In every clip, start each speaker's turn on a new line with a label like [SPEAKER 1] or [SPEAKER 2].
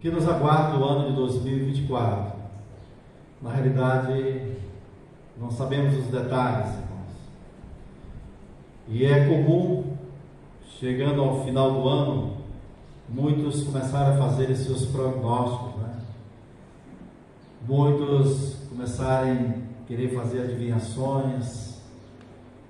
[SPEAKER 1] que nos aguarda o ano de 2024. Na realidade, não sabemos os detalhes, irmãos. E é comum, chegando ao final do ano, muitos começarem a fazer os seus prognósticos, né? Muitos começarem a querer fazer adivinhações,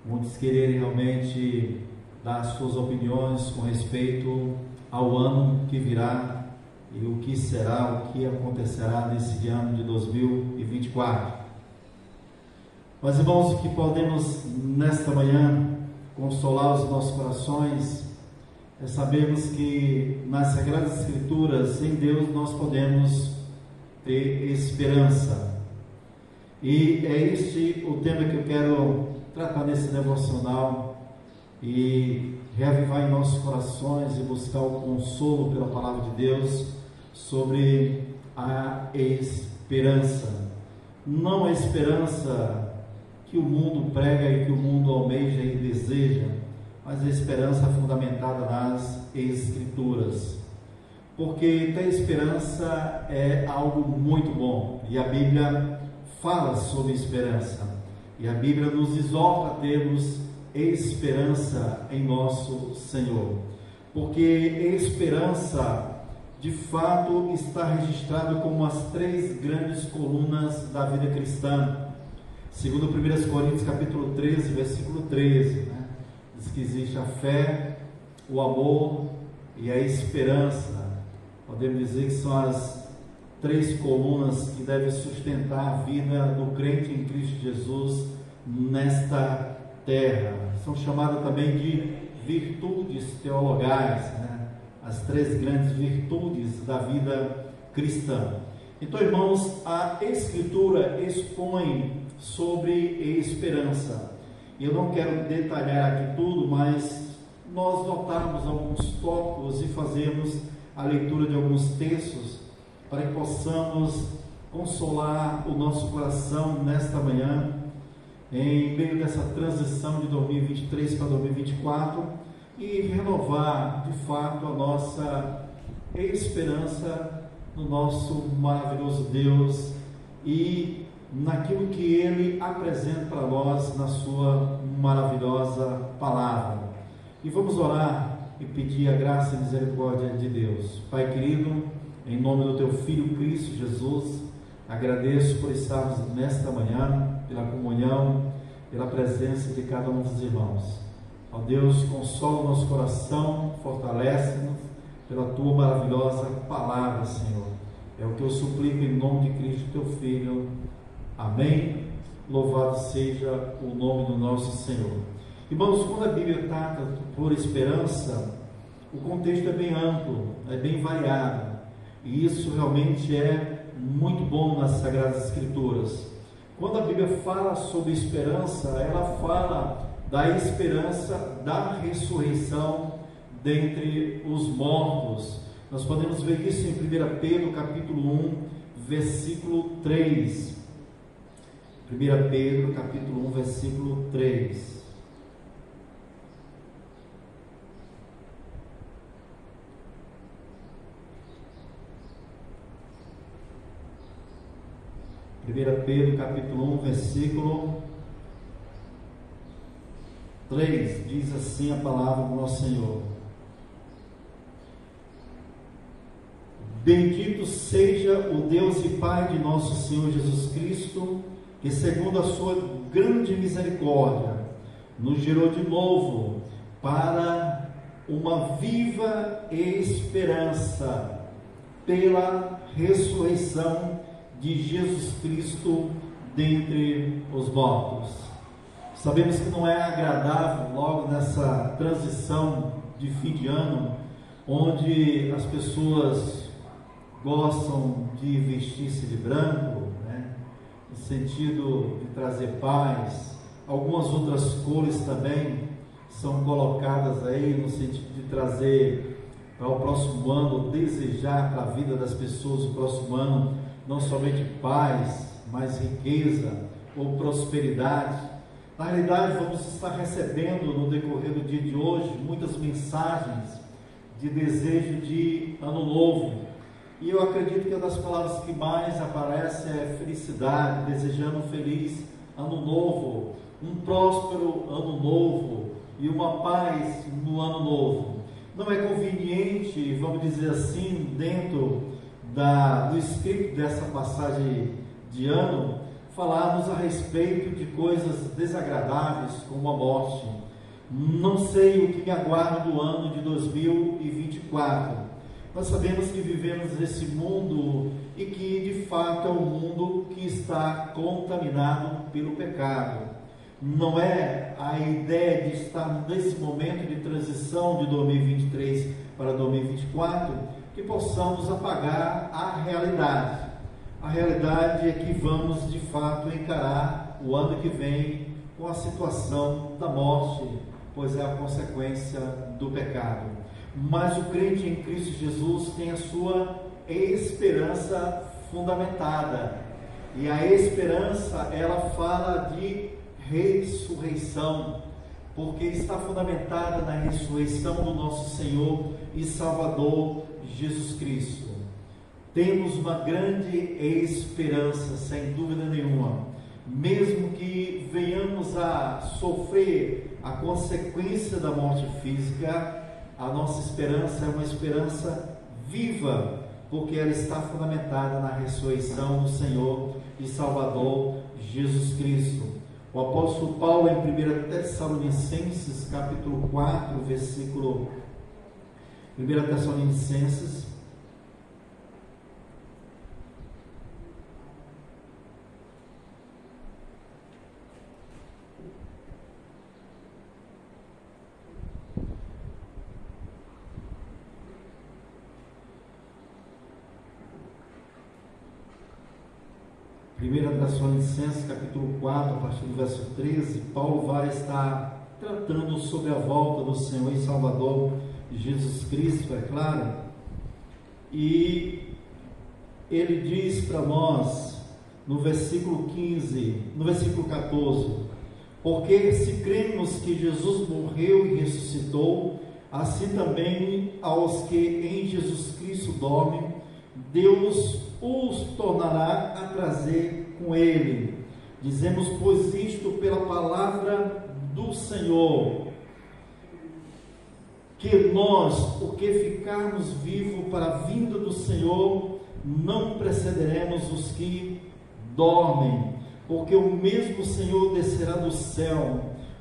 [SPEAKER 1] muitos quererem realmente dar suas opiniões com respeito ao ano que virá e o que será, o que acontecerá nesse ano de 2024. Mas, irmãos, o que podemos nesta manhã consolar os nossos corações é sabermos que nas Sagradas Escrituras, em Deus, nós podemos ter esperança. E é este o tema que eu quero tratar nesse devocional e reavivar em nossos corações e buscar o consolo pela palavra de Deus sobre a esperança. Não a esperança que o mundo prega e que o mundo almeja e deseja, mas a esperança fundamentada nas Escrituras. Porque ter esperança é algo muito bom, e a Bíblia fala sobre esperança, e a Bíblia nos exorta a termos esperança em nosso Senhor, porque esperança de fato está registrado como as três grandes colunas da vida cristã. Segundo 1 Coríntios capítulo 13, versículo 13, né? Diz que existe a fé, o amor e a esperança. Podemos dizer que são as três colunas que devem sustentar a vida do crente em Cristo Jesus nesta terra. São chamadas também de virtudes teologais, né? As três grandes virtudes da vida cristã. Então, irmãos, a Escritura expõe sobre esperança. Eu não quero detalhar aqui tudo, mas nós notarmos alguns tópicos e fazermos a leitura de alguns textos para que possamos consolar o nosso coração nesta manhã, em meio dessa transição de 2023 para 2024, e renovar de fato a nossa esperança no nosso maravilhoso Deus e naquilo que Ele apresenta para nós na sua maravilhosa palavra. E vamos orar e pedir a graça e a misericórdia de Deus. Pai querido, em nome do Teu Filho Cristo Jesus, agradeço por estarmos nesta manhã, pela comunhão, pela presença de cada um dos irmãos. Ó Deus, consola o nosso coração, fortalece-nos pela Tua maravilhosa palavra, Senhor. É o que eu suplico em nome de Cristo, Teu Filho. Amém. Louvado seja o nome do nosso Senhor. Irmãos, quando a Bíblia trata por esperança, o contexto é bem amplo, é bem variado, e isso realmente é muito bom nas Sagradas Escrituras. Quando a Bíblia fala sobre esperança, ela fala da esperança da ressurreição dentre os mortos. Nós podemos ver isso em 1 Pedro capítulo 1, versículo 3. 1 Pedro capítulo 1, versículo 3. 1 Pedro capítulo 1, versículo 3, diz assim a palavra do nosso Senhor: Bendito seja o Deus e Pai de nosso Senhor Jesus Cristo, que segundo a sua grande misericórdia, nos gerou de novo para uma viva esperança pela ressurreição de Jesus Cristo dentre os mortos. Sabemos que não é agradável logo nessa transição de fim de ano, onde as pessoas gostam de vestir-se de branco, né? No sentido de trazer paz. Algumas outras cores também são colocadas aí no sentido de trazer para o próximo ano, desejar para a vida das pessoas o próximo ano não somente paz, mas riqueza ou prosperidade. Na realidade, vamos estar recebendo no decorrer do dia de hoje muitas mensagens de desejo de ano novo, E eu acredito que uma das palavras que mais aparece é felicidade, desejando um feliz ano novo, um próspero ano novo e uma paz no ano novo. Não é conveniente, vamos dizer assim, dentro do escrito dessa passagem de ano, falarmos a respeito de coisas desagradáveis como a morte. Não sei o que me aguarda do ano de 2024. Nós sabemos que vivemos nesse mundo e que de fato é um mundo que está contaminado pelo pecado. Não é a ideia de estar nesse momento de transição de 2023 para 2024 que possamos apagar a realidade. A realidade é que vamos de fato encarar o ano que vem com a situação da morte, pois é a consequência do pecado. Mas o crente em Cristo Jesus tem a sua esperança fundamentada. E a esperança, ela fala de ressurreição, porque está fundamentada na ressurreição do nosso Senhor e Salvador Jesus Cristo. Temos uma grande esperança, sem dúvida nenhuma, mesmo que venhamos a sofrer a consequência da morte física, a nossa esperança é uma esperança viva, porque ela está fundamentada na ressurreição do Senhor e Salvador Jesus Cristo. O apóstolo Paulo, em 1 Tessalonicenses, capítulo 4, versículo 1 Tessalonicenses, capítulo 4, a partir do verso 13, Paulo vai estar tratando sobre a volta do Senhor e Salvador Jesus Cristo, é claro, e ele diz para nós, no versículo 14, porque se cremos que Jesus morreu e ressuscitou, assim também aos que em Jesus Cristo dormem, Deus os tornará a trazer com ele. Dizemos, pois, isto pela palavra do Senhor, que nós, o que ficarmos vivos para a vinda do Senhor, não precederemos os que dormem, porque o mesmo Senhor descerá do céu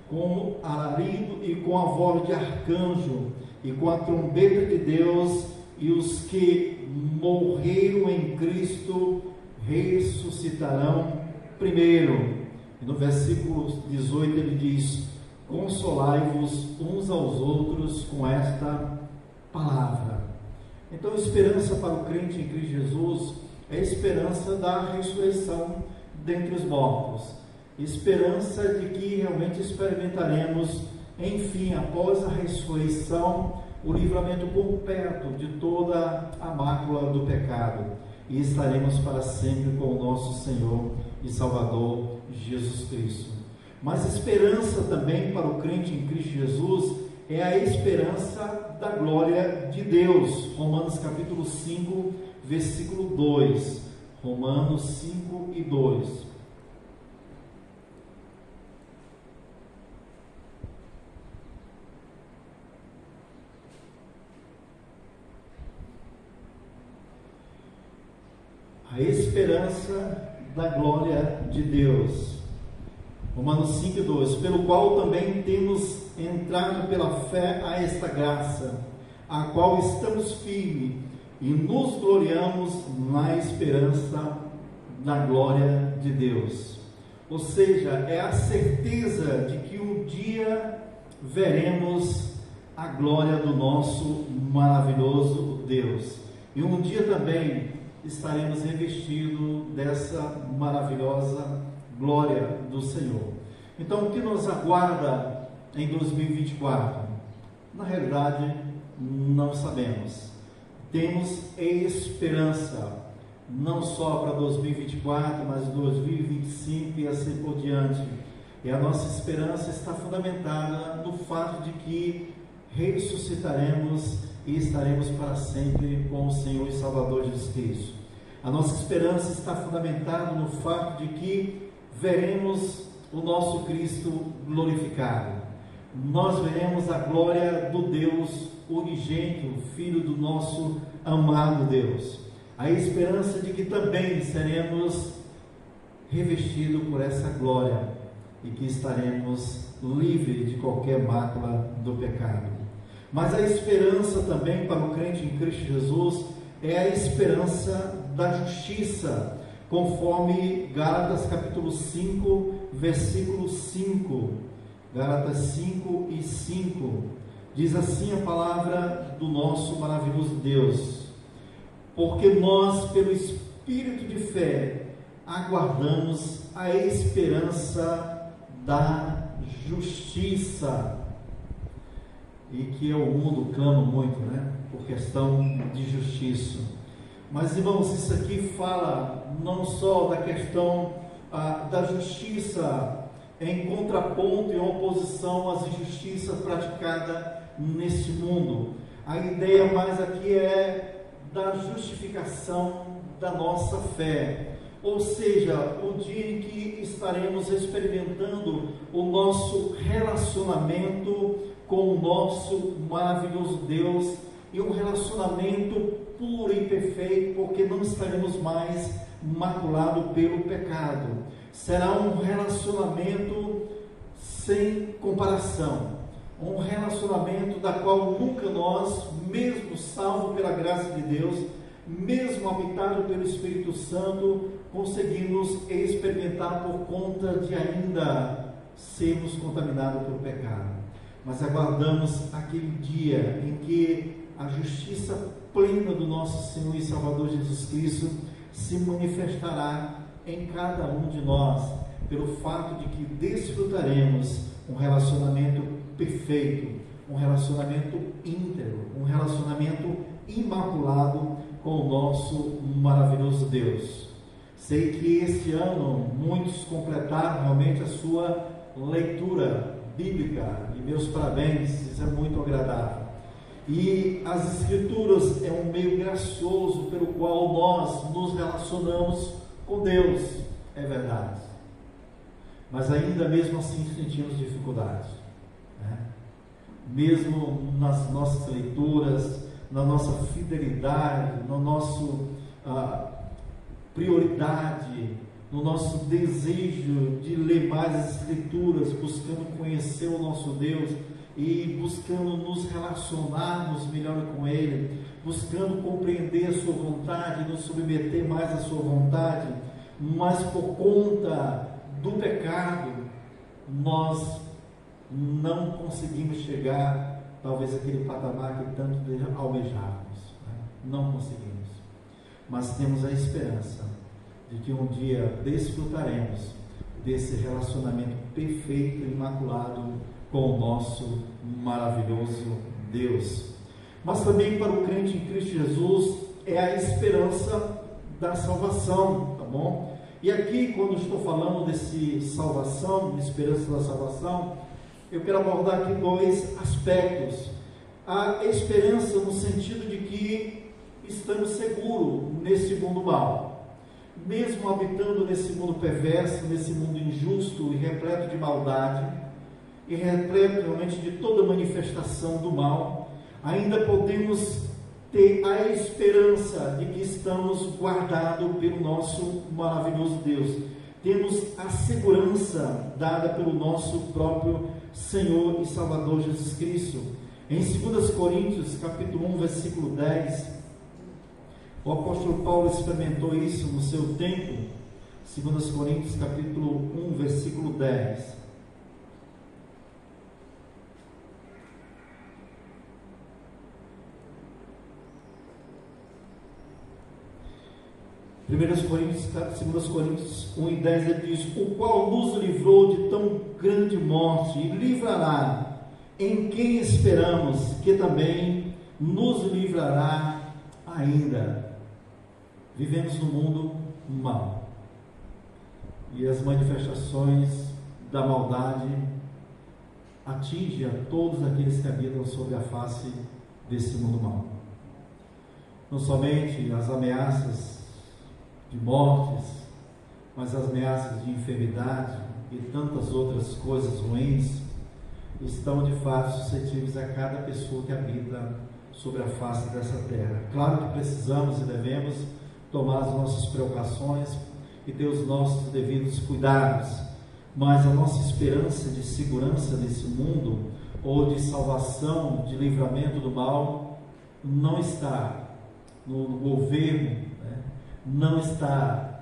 [SPEAKER 1] com alarido e com a voz de arcanjo e com a trombeta de Deus, e os que morreram em Cristo ressuscitarão primeiro. E no versículo 18 ele diz, consolai-vos uns aos outros com esta palavra. Então a esperança para o crente em Cristo Jesus é a esperança da ressurreição dentre os mortos, esperança de que realmente experimentaremos, enfim, após a ressurreição, o livramento completo de toda a mácula do pecado, e estaremos para sempre com o nosso Senhor e Salvador Jesus Cristo. Mas esperança também para o crente em Cristo Jesus é a esperança da glória de Deus. Romanos capítulo 5, versículo 2. Romanos 5 e 2. A esperança da glória de Deus. Romanos 5, 2. Pelo qual também temos entrado pela fé a esta graça, a qual estamos firmes e nos gloriamos na esperança da glória de Deus. Ou seja, é a certeza de que um dia veremos a glória do nosso maravilhoso Deus. E um dia também estaremos revestidos dessa maravilhosa glória do Senhor. Então, o que nos aguarda em 2024? Na realidade, não sabemos. Temos esperança, não só para 2024, mas 2025 e assim por diante. E a nossa esperança está fundamentada no fato de que ressuscitaremos e estaremos para sempre com o Senhor e Salvador Jesus Cristo. A nossa esperança está fundamentada no fato de que veremos o nosso Cristo glorificado. Nós veremos a glória do Deus unigênito, Filho do nosso amado Deus. A esperança de que também seremos revestidos por essa glória e que estaremos livres de qualquer mácula do pecado. Mas a esperança também para o crente em Cristo Jesus é a esperança da justiça, conforme Gálatas capítulo 5, versículo 5. Gálatas 5 e 5. Diz assim a palavra do nosso maravilhoso Deus: porque nós, pelo Espírito de fé, aguardamos a esperança da justiça. E que o mundo clama muito, por questão de justiça. Mas, irmãos, isso aqui fala não só da questão da justiça em contraponto e oposição às injustiças praticadas neste mundo. A ideia mais aqui é da justificação da nossa fé, ou seja, o dia em que estaremos experimentando o nosso relacionamento com o nosso maravilhoso Deus, e um relacionamento puro e perfeito, porque não estaremos mais maculados pelo pecado. Será um relacionamento sem comparação, um relacionamento da qual nunca nós, mesmo salvo pela graça de Deus, mesmo habitado pelo Espírito Santo, conseguimos experimentar por conta de ainda sermos contaminados pelo pecado. Mas aguardamos aquele dia em que a justiça plena do nosso Senhor e Salvador Jesus Cristo se manifestará em cada um de nós, pelo fato de que desfrutaremos um relacionamento perfeito, um relacionamento íntegro, um relacionamento imaculado com o nosso maravilhoso Deus. Sei que este ano muitos completaram realmente a sua leitura bíblica, e meus parabéns, isso é muito agradável. E as Escrituras é um meio gracioso pelo qual nós nos relacionamos com Deus, é verdade, mas ainda mesmo assim sentimos dificuldades, mesmo nas nossas leituras, na nossa fidelidade, no nosso prioridade, no nosso desejo de ler mais as Escrituras, buscando conhecer o nosso Deus e buscando nos relacionarmos melhor com Ele, buscando compreender a sua vontade, nos submeter mais à sua vontade, mas por conta do pecado, nós não conseguimos chegar, talvez, àquele patamar que tanto almejávamos, não conseguimos, mas temos a esperança de que um dia desfrutaremos desse relacionamento perfeito e imaculado com o nosso maravilhoso Deus. Mas também para o crente em Cristo Jesus é a esperança da salvação, tá bom? E aqui, quando estou falando desse salvação, de esperança da salvação, eu quero abordar aqui dois aspectos. A esperança no sentido de que estamos seguros nesse mundo mau, mesmo habitando nesse mundo perverso, nesse mundo injusto e repleto de maldade, e repleto realmente de toda manifestação do mal, ainda podemos ter a esperança de que estamos guardados pelo nosso maravilhoso Deus. Temos a segurança dada pelo nosso próprio Senhor e Salvador Jesus Cristo. Em 2 Coríntios, capítulo 1, versículo 10, o apóstolo Paulo experimentou isso no seu tempo. 2 Coríntios, capítulo 1, versículo 10. 2 Coríntios 1 e 10, ele diz: o qual nos livrou de tão grande morte e livrará, em quem esperamos, que também nos livrará ainda. Vivemos no mundo mau, e as manifestações da maldade atinge a todos aqueles que habitam sobre a face desse mundo mau. Não somente as ameaças de mortes, mas as ameaças de enfermidade e tantas outras coisas ruins estão de fato suscetíveis a cada pessoa que habita sobre a face dessa terra. Claro que precisamos e devemos tomar as nossas precauções e ter os nossos devidos cuidados, mas a nossa esperança de segurança nesse mundo, ou de salvação, de livramento do mal, não está no governo, né? Não está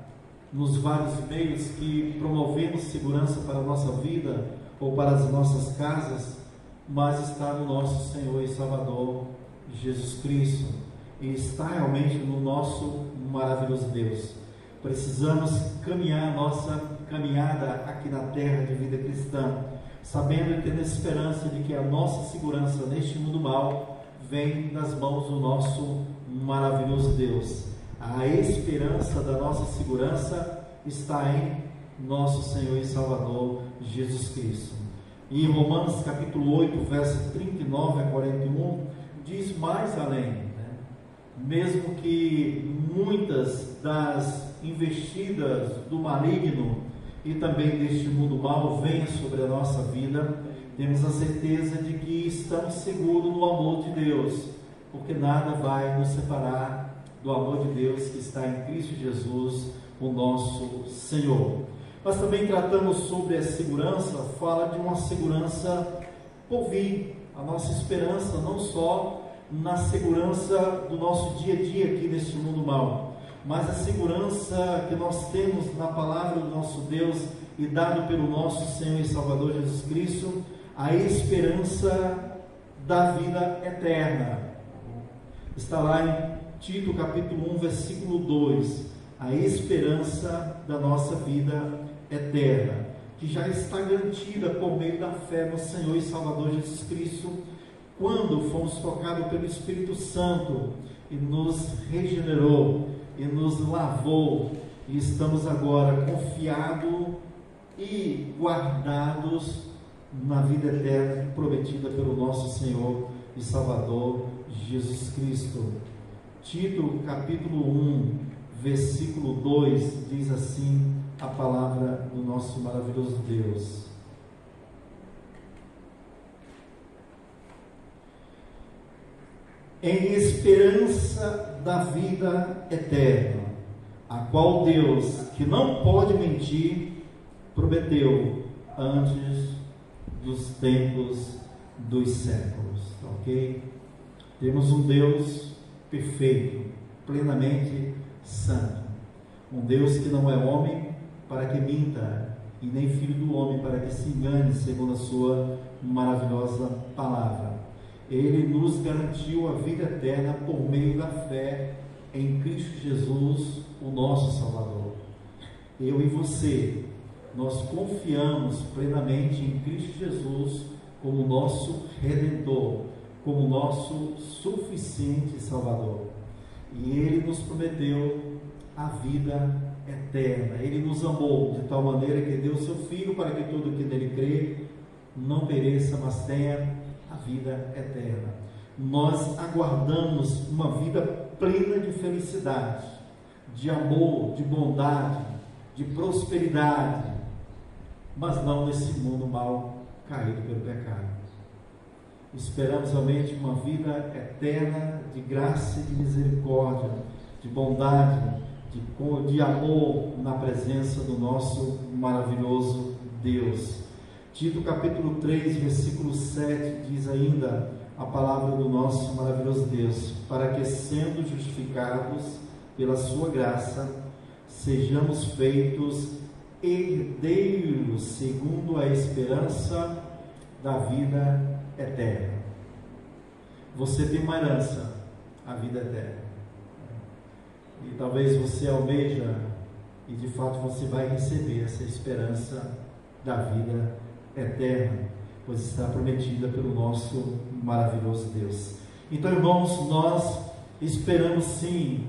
[SPEAKER 1] nos vários meios que promovemos segurança para a nossa vida ou para as nossas casas, mas está no nosso Senhor e Salvador Jesus Cristo, e está realmente no nosso maravilhoso Deus. Precisamos caminhar a nossa caminhada aqui na terra de vida cristã, sabendo e tendo a esperança de que a nossa segurança neste mundo mal vem das mãos do nosso maravilhoso Deus. A esperança da nossa segurança está em nosso Senhor e Salvador Jesus Cristo. E em Romanos capítulo 8, verso 39 a 41, diz mais além, né? Mesmo que muitas das investidas do maligno e também deste mundo mal venham sobre a nossa vida, temos a certeza de que estamos seguros no amor de Deus, porque nada vai nos separar do amor de Deus que está em Cristo Jesus, o nosso Senhor. Nós também tratamos sobre a segurança, fala de uma segurança por vir, a nossa esperança não só na segurança do nosso dia a dia aqui neste mundo mal, mas a segurança que nós temos na palavra do nosso Deus e dado pelo nosso Senhor e Salvador Jesus Cristo, a esperança da vida eterna. Está lá em Tito capítulo 1, versículo 2, a esperança da nossa vida eterna, que já está garantida por meio da fé no Senhor e Salvador Jesus Cristo, quando fomos tocados pelo Espírito Santo e nos regenerou e nos lavou, e estamos agora confiados e guardados na vida eterna prometida pelo nosso Senhor e Salvador Jesus Cristo. Tito capítulo 1, versículo 2 diz assim a palavra do nosso maravilhoso Deus: em esperança da vida eterna, a qual Deus, que não pode mentir, prometeu antes dos tempos dos séculos. Ok? Temos um Deus perfeito, plenamente santo, um Deus que não é homem para que minta, e nem filho do homem para que se engane, segundo a sua maravilhosa palavra. Ele nos garantiu a vida eterna por meio da fé em Cristo Jesus, o nosso Salvador. Eu e você, nós confiamos plenamente em Cristo Jesus como nosso Redentor, como nosso suficiente Salvador. E Ele nos prometeu a vida eterna. Ele nos amou de tal maneira que deu seu Filho para que todo que nele crê não pereça, mas tenha a vida eterna. Nós aguardamos uma vida plena de felicidade, de amor, de bondade, de prosperidade, mas não nesse mundo mal caído pelo pecado. Esperamos realmente uma vida eterna de graça e de misericórdia, de bondade, de amor na presença do nosso maravilhoso Deus. Tito capítulo 3, versículo 7 diz ainda a palavra do nosso maravilhoso Deus: para que, sendo justificados pela sua graça, sejamos feitos herdeiros segundo a esperança da vida eterna. Você tem uma herança, a vida eterna, e talvez você almeja, e de fato você vai receber essa esperança da vida eterna, pois está prometida pelo nosso maravilhoso Deus. Então, irmãos, nós esperamos sim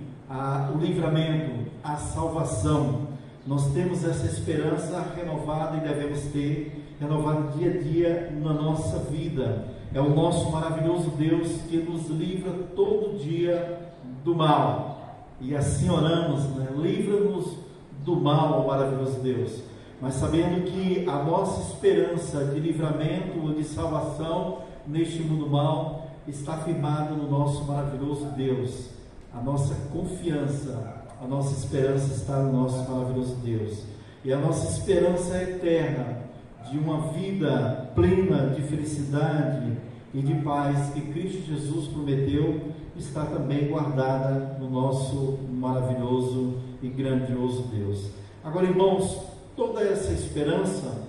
[SPEAKER 1] o livramento, a salvação, Nós temos essa esperança renovada e devemos ter renovada dia a dia na nossa vida. É o nosso maravilhoso Deus que nos livra todo dia do mal. E assim oramos, né? Livra-nos do mal, maravilhoso Deus. Mas sabendo que a nossa esperança de livramento ou de salvação neste mundo mal está firmada no nosso maravilhoso Deus. A nossa confiança, a nossa esperança está no nosso maravilhoso Deus. E a nossa esperança é eterna, de uma vida plena de felicidade e de paz que Cristo Jesus prometeu, está também guardada no nosso maravilhoso e grandioso Deus. Agora, irmãos, toda essa esperança,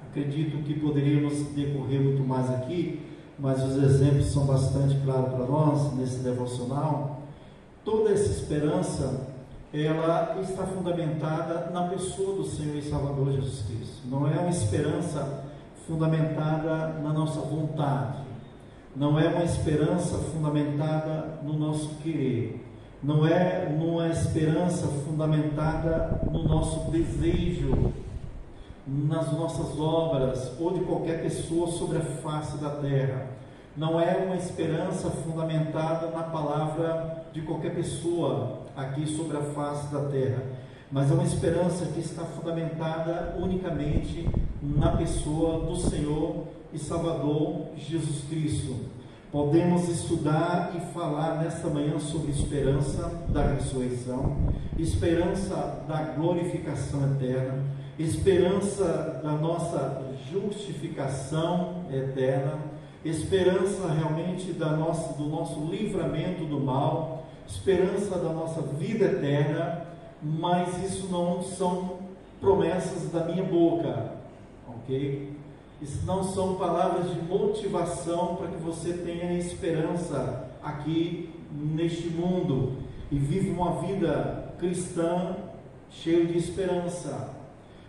[SPEAKER 1] acredito que poderíamos decorrer muito mais aqui, mas os exemplos são bastante claros para nós nesse devocional. Toda essa esperança, ela está fundamentada na pessoa do Senhor e Salvador Jesus Cristo. Não é uma esperança fundamentada na nossa vontade, não é uma esperança fundamentada no nosso querer, não é uma esperança fundamentada no nosso desejo, nas nossas obras ou de qualquer pessoa sobre a face da terra. Não é uma esperança fundamentada na palavra de qualquer pessoa aqui sobre a face da terra, mas é uma esperança que está fundamentada unicamente na pessoa do Senhor e Salvador Jesus Cristo. Podemos estudar e falar nesta manhã sobre esperança da ressurreição, esperança da glorificação eterna, esperança da nossa justificação eterna, esperança realmente do nosso livramento do mal, esperança da nossa vida eterna. Mas isso não são promessas da minha boca, ok? Isso não são palavras de motivação para que você tenha esperança aqui neste mundo e viva uma vida cristã cheia de esperança.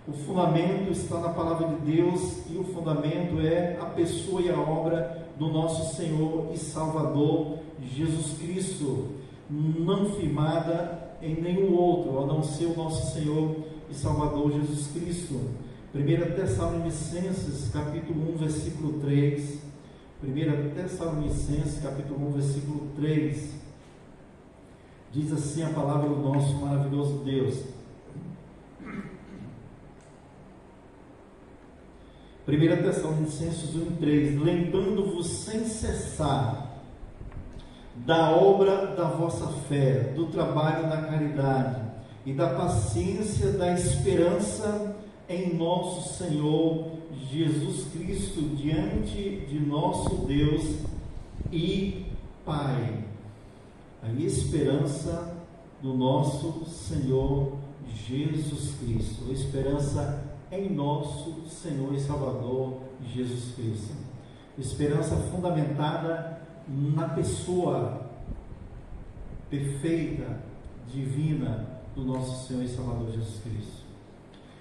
[SPEAKER 1] O fundamento está na palavra de Deus e o fundamento é a pessoa e a obra do nosso Senhor e Salvador Jesus Cristo, não firmada em nenhum outro, a não ser o nosso Senhor e Salvador Jesus Cristo. 1 Tessalonicenses capítulo 1, versículo 3. 1 Tessalonicenses capítulo 1, versículo 3. Diz assim a palavra do nosso maravilhoso Deus. 1 Tessalonicenses 1, 3. Lembrando-vos sem cessar da obra da vossa fé, do trabalho da caridade e da paciência da esperança em nosso Senhor Jesus Cristo, diante de nosso Deus e Pai. A esperança do nosso Senhor Jesus Cristo, a esperança em nosso Senhor e Salvador Jesus Cristo, esperança fundamentada na pessoa perfeita, divina do nosso Senhor e Salvador Jesus Cristo.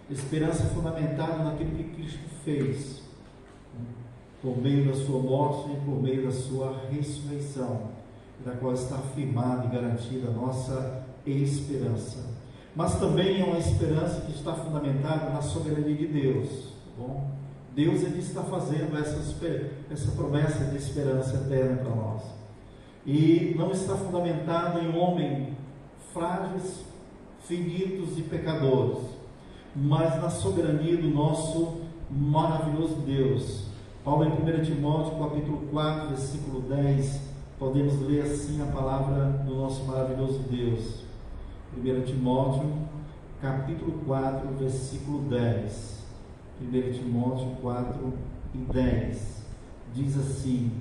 [SPEAKER 1] Esperança fundamentada naquilo que Cristo fez, por meio da sua morte e por meio da sua ressurreição, da qual está afirmada e garantida a nossa esperança. Mas também é uma esperança que está fundamentada na soberania de Deus. Bom, Deus ele está fazendo essa promessa de esperança eterna para nós. E não está fundamentada em homens frágeis, finitos e pecadores, mas na soberania do nosso maravilhoso Deus. Paulo em 1 Timóteo capítulo 4, versículo 10, podemos ler assim a palavra do nosso maravilhoso Deus. 1 Timóteo capítulo 4, versículo 10. 1 Timóteo 4 e 10 diz assim: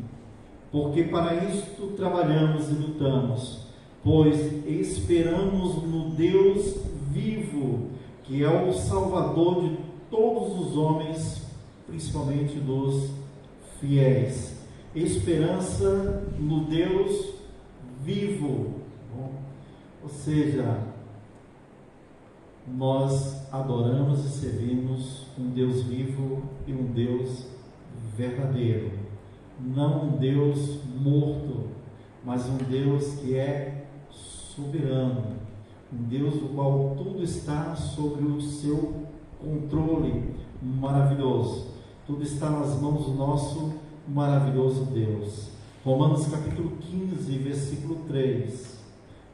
[SPEAKER 1] porque para isto trabalhamos e lutamos, pois esperamos no Deus vivo, que é o Salvador de todos os homens, principalmente dos fiéis. Esperança no Deus vivo. Bom, ou seja, nós adoramos e servimos um Deus vivo e um Deus verdadeiro, não um Deus morto, mas um Deus que é soberano, um Deus do qual tudo está sobre o seu controle maravilhoso. Tudo está nas mãos do nosso maravilhoso Deus. Romanos capítulo 15, versículo 3.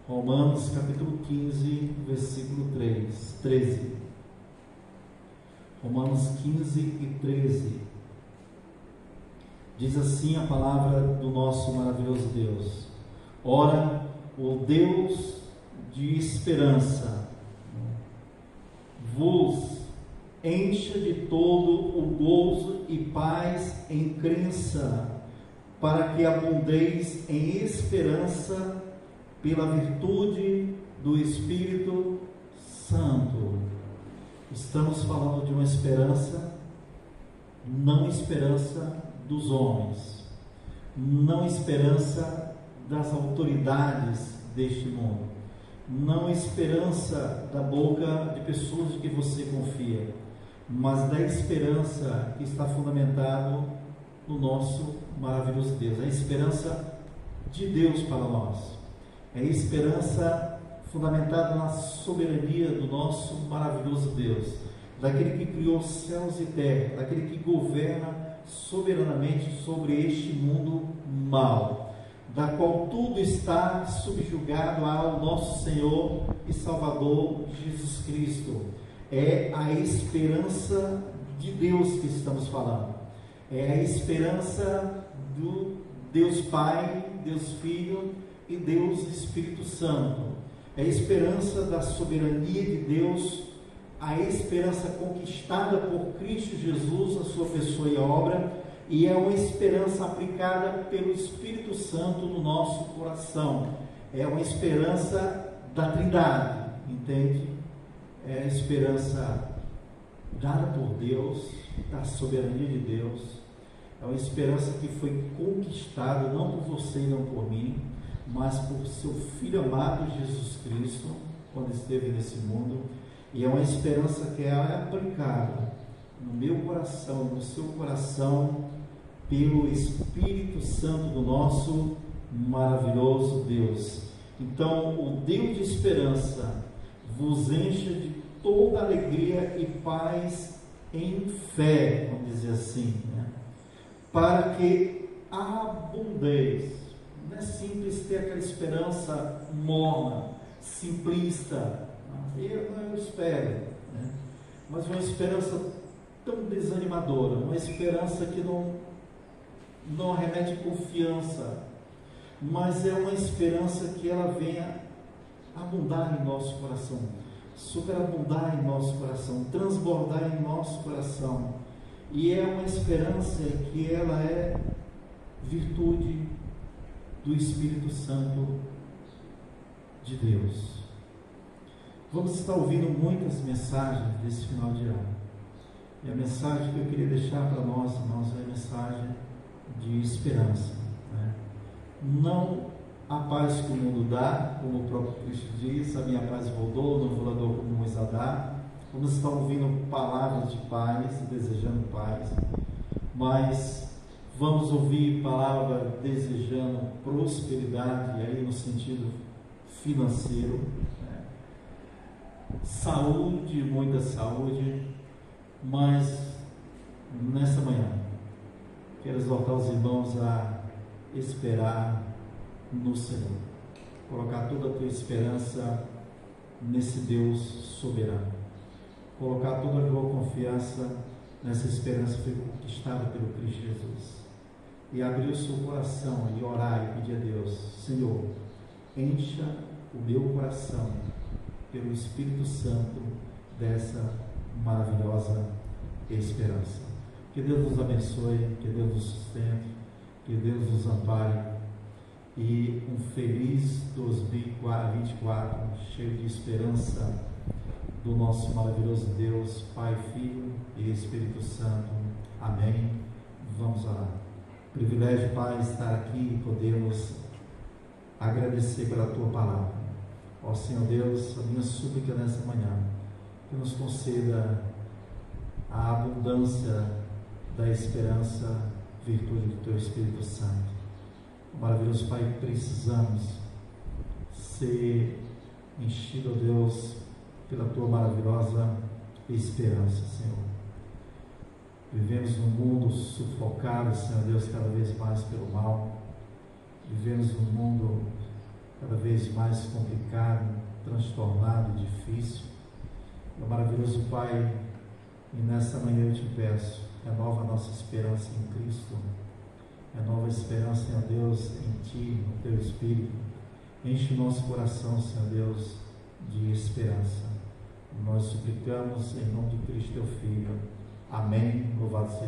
[SPEAKER 1] Romanos capítulo 15, versículo 13. Romanos 15 e 13. Diz assim a palavra do nosso maravilhoso Deus: ora, o Deus de esperança vos encha de todo o gozo e paz em crença, para que abundeis em esperança pela virtude do Espírito Santo. Estamos falando de uma esperança, não esperança dos homens, não esperança das autoridades deste mundo, não esperança da boca de pessoas de que você confia, mas da esperança que está fundamentado no nosso maravilhoso Deus, a esperança de Deus para nós, é a esperança fundamentada na soberania do nosso maravilhoso Deus, daquele que criou céus e terra, daquele que governa soberanamente sobre este mundo mau, da qual tudo está subjugado ao nosso Senhor e Salvador Jesus Cristo. É a esperança de Deus que estamos falando, é a esperança do Deus Pai, Deus Filho e Deus Espírito Santo, é a esperança da soberania de Deus, a esperança conquistada por Cristo Jesus, a sua pessoa e obra, e é uma esperança aplicada pelo Espírito Santo no nosso coração, é uma esperança da Trindade, entende? É a esperança dada por Deus, da soberania de Deus, é uma esperança que foi conquistada não por você e não por mim, mas por seu Filho amado Jesus Cristo, quando esteve nesse mundo, e é uma esperança que é aplicada no meu coração, no seu coração, pelo Espírito Santo do nosso maravilhoso Deus. Então, o Deus de esperança vos encha de toda alegria e paz em fé, vamos dizer assim, né? Para que abundeis. Não é simples ter aquela esperança morna, simplista, eu espero, né? Mas uma esperança tão desanimadora, uma esperança que não remete confiança, mas é uma esperança que ela venha abundar em nosso coração, superabundar em nosso coração, transbordar em nosso coração, e é uma esperança que ela é virtude do Espírito Santo de Deus. Vamos estar ouvindo muitas mensagens desse final de ano, e a mensagem que eu queria deixar para nós, irmãos, é a mensagem de esperança, né? Não a paz que o mundo dá, como o próprio Cristo diz, a minha paz vou dou, não vou dar como Moisés dá. Vamos estar ouvindo palavras de paz, desejando paz, mas vamos ouvir palavra desejando prosperidade, aí no sentido financeiro, né? Saúde, muita saúde, mas nessa manhã quero exortar os irmãos a esperar no Senhor, colocar toda a tua esperança nesse Deus soberano, colocar toda a tua confiança nessa esperança que foi conquistada pelo Cristo Jesus, e abrir o seu coração e orar e pedir a Deus: Senhor, encha o meu coração pelo Espírito Santo dessa maravilhosa esperança. Que Deus nos abençoe, que Deus nos sustente, que Deus nos ampare, e um feliz 2024, cheio de esperança do nosso maravilhoso Deus, Pai, Filho e Espírito Santo. Amém. Vamos orar. Privilégio, Pai, estar aqui e podermos agradecer pela Tua palavra. Ó Senhor Deus, a minha súplica nessa manhã, que nos conceda a abundância da esperança, virtude do Teu Espírito Santo. Maravilhoso Pai, precisamos ser enchido, ó Deus, pela tua maravilhosa esperança, Senhor. Vivemos num mundo sufocado, Senhor Deus, cada vez mais pelo mal. Vivemos num mundo cada vez mais complicado, transtornado, difícil. Meu maravilhoso Pai, e nesta manhã eu te peço, renova a nossa esperança em Cristo, renova a esperança, Senhor Deus, em Ti, no Teu Espírito. Enche o nosso coração, Senhor Deus, de esperança. Nós suplicamos em nome de Cristo, Teu Filho. Amém. Louvado seja